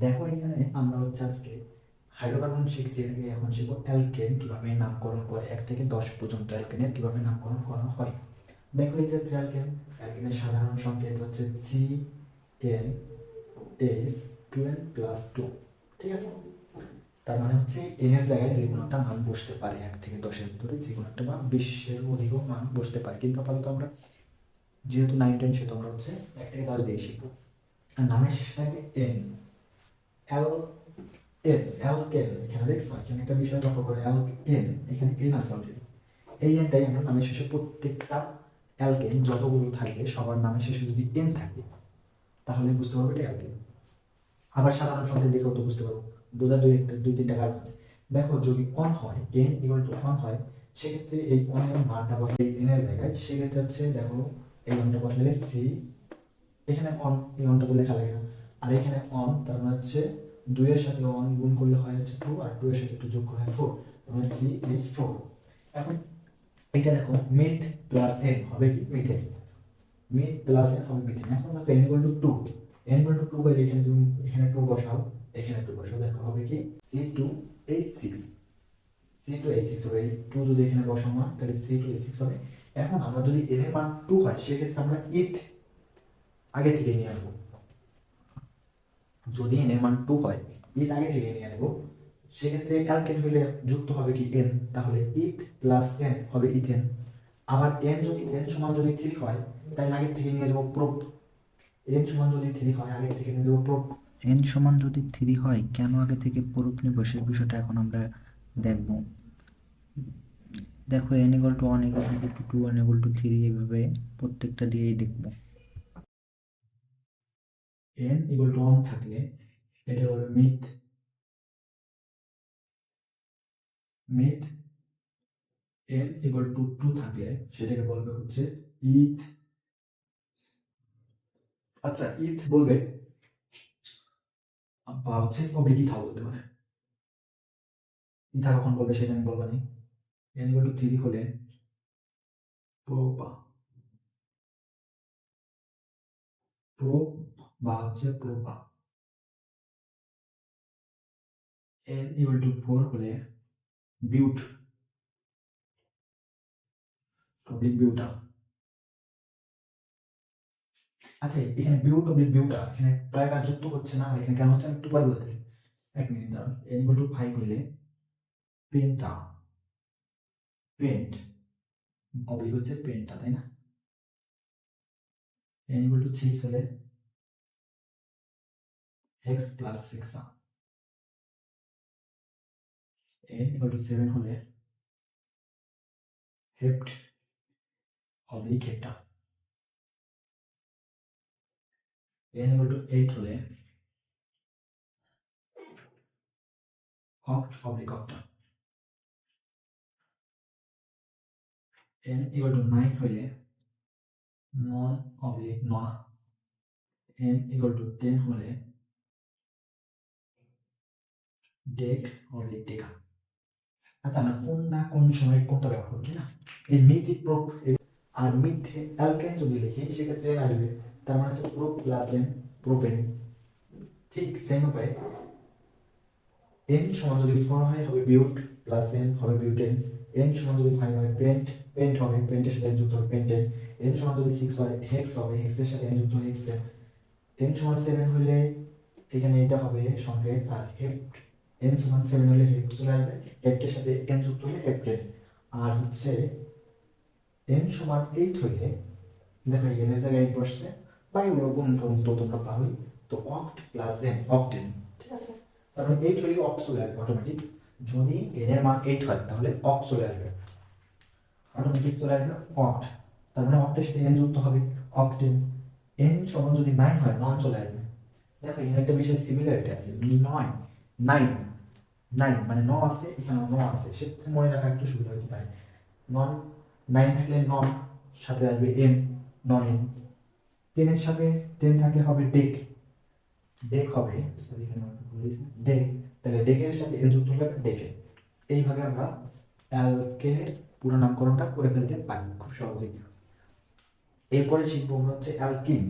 দেখো এখানে আমরা হচ্ছে আজকে হাইড্রোকার্বন শিখছি, এর আগে এখন শিখবো অ্যালকেন কিভাবে নামকরণ করে 1 থেকে 10 পর্যন্ত অ্যালকেনের কিভাবে নামকরণ করা হয়। দেখো এই যে অ্যালকেন, অ্যালকেনের সাধারণ সংকেত হচ্ছে CnH2n+2। ঠিক আছে, তার মানে হচ্ছে এন এর জায়গায় যে কোনো একটা মান বসতে পারে, 1 থেকে 10-এর ভিতরে যে কোনো একটা বা 20-এর অধিকও মান বসতে পারে, কিন্তু আপাতত আমরা যেহেতু 9-10 সেহেতু আমরা হচ্ছে 1 থেকে 10 দিয়ে শিখবো। আর নামের শেষে থাকবে এন, অ্যাল এন অ্যালকেন। এখানে দেখছো এখানে একটা বিষয় লক্ষ্য করে, অ্যালকেন এখানে এন আছে অলরেডি। এই এনটাই আমরা নামের শেষে প্রত্যেকটা অ্যালকেন যতগুলো থাকবে সবার নামের শেষে যদি এন থাকে তাহলে বুঝতে পারবে এটা অ্যালকেন। আবার সাধারণ সংখ্যা দেখেও তো বুঝতে পারবো, বোঝার দুই তিনটা কারণ আছে। দেখো যদি অন হয়, এন ইকুয়াল টু অন হয়, সেক্ষেত্রে এই অনের মানটা বসলে এন এর জায়গায়, সেক্ষেত্রে হচ্ছে দেখো এই অনটা বসলে সি, এখানে অন এই অনটা তো লেখা লাগে না, আর এখানে অন তার মানে হচ্ছে 2 এর সাথে অন গুণ করলে হয় হচ্ছে 2, আর 2 এর সাথে 2 যোগ করলে হয় 4, মানে সি ইজ 4। এখন এটা দেখো মিথ প্লাস এন হবে কি মিথেন, মিথ প্লাস এন হবে মিথেন। এখন দেখো N equal to 2, N equal to 2 হলে এখানে তুমি এখানে 2 বসাও, এখানে 2 বসাও, দেখো হবে কি C2H6, C2H6 হবে। এই 2 যদি এখানে বসাও না তাহলে C2H6 হবে। এখন আমরা যদি এন এর মান 2 হয় সেক্ষেত্রে আমরা ইথ আগে থেকে নিয়ে আসবো। যদি এন এর মান 2 হয়, ইথ আগে থেকে নিয়ে নেব, সেক্ষেত্রে অ্যালকেন হলে যুক্ত হবে কি এন, তাহলে ইথ প্লাস এন হবে ইথেন। আবার এন সমান যদি 3 হয় তাই আগে থেকে নিয়ে যাব প্রোপ, এন সমান যদি 3 হয় আগে থেকে নিয়ে যাব প্রোপ। এন সমান যদি 3 হয় কেন আগে থেকে প্রুফ নিব সেই বিষয়টা এখন আমরা দেখব। দেখো n equal to 1 equal to 2 1 equal to 3 এইভাবে প্রত্যেকটা দিয়েই দেখব। এন ইকুয়াল টু 1 থাকলে এটা হবে myth, myth. N equal to 2 থাকলে সেটাকে বলবে হচ্ছে ইথ। আচ্ছা ইথ বলবে বা হচ্ছে অবলিক ইথা বলতে পারে। ইথা কখন বলবে সেটা আমি বলবো নি। এন ইকুয়াল টু 3 হলে প্রোপা, প্রোপ বা হচ্ছে প্রোপা। এন ইকুয়াল টু 4 হলে বিউট, অবলিক বিউটা। আচ্ছা এখানে বিউট অবলিক বিউটা এখানে প্রায় কাজ যুক্ত হচ্ছে না, এখানে কেন হচ্ছে আমি একটু পরে বলতেছি, 1 মিনিট দাঁড়ান। এন ইকুয়াল টু 5 হলে পেন্টা, পেন্ট অবলিক হচ্ছে পেন্টা, তাই না? n equal to 6 হলে x plus 6, n equal to 7 হলে hept oblique hepta, n equal to 8 হলে oct oblique octa, n equal to 9 হলে non oblique nona, n equal to 10 হলে day oblique ডেকা। আচ্ছা আমরা কোন না কোন সময় কোনটা ব্যবহার করি না, এই মিথিক প্রোপ আর মিথে অ্যালকেন যদি লিখি সেক্ষেত্রে n আসবে, তার মানে হচ্ছে প্রোপ প্লাস এন প্রোপেন। ঠিক সেম উপায়ে n সমান যদি 4 হয় হবে বিউট প্লাস n হবে বিউটেন, n সমান যদি 5 হয় পেন্ট, পেন্ট হবে, পেন্টের সাথে n যুক্ত হবে পেন্টেন, n সমান যদি 6 হয় হেক্স হবে, হেক্সের সাথে n যুক্ত হবে হেক্সেন, n সমান 7 হলে এখানে এটা হবে সংকেত, আর হেপ্ট n সমান 7 হলে হেপ্ট চলে আসবে, হেপ্টের সাথে n যুক্ত হলে হেপ্টেন। আর হচ্ছে n সমান 8 হলে দেখো n এর জায়গায় 8 বসছে, বাকিগুলো গুণ টুন তো তোমরা পারোই, তো অক্ট প্লাস n অক্টেন। ঠিক আছে, তারপরে 8 হলে অক্ট চলে আসবে অটোমেটিক, যদি n এর মান 8 হয় তাহলে অক্ট চলে আসবে, অটোমেটিক চলে আসবে অক্ট, তার মানে অক্টের সাথে n যুক্ত হবে অক্টেন। n সমান যদি 9 হয় নন চলে আসবে। দেখো এখানে একটা বিষয় সিমিলারিটি আছে, 9 9 9 মানে ন আছে, এখানে ন আছে, সেটা মনে রাখা একটু সুবিধা হতে পারে। নন 9 থাকলে নন সাথে আসবে m, নন m। 10 এর সাথে 10 থাকলে হবে ডেক, ডেক হবে, সরি এখানে ডেক, তাহলে ডেকের সাথে n যুক্ত হলে ডেকে। এইভাবে আমরা অ্যালকেনের পুরো নামকরণটা করে ফেলতে পারি খুব সহজেই। এরপরে শিখবো আমরা হচ্ছে অ্যালকিন।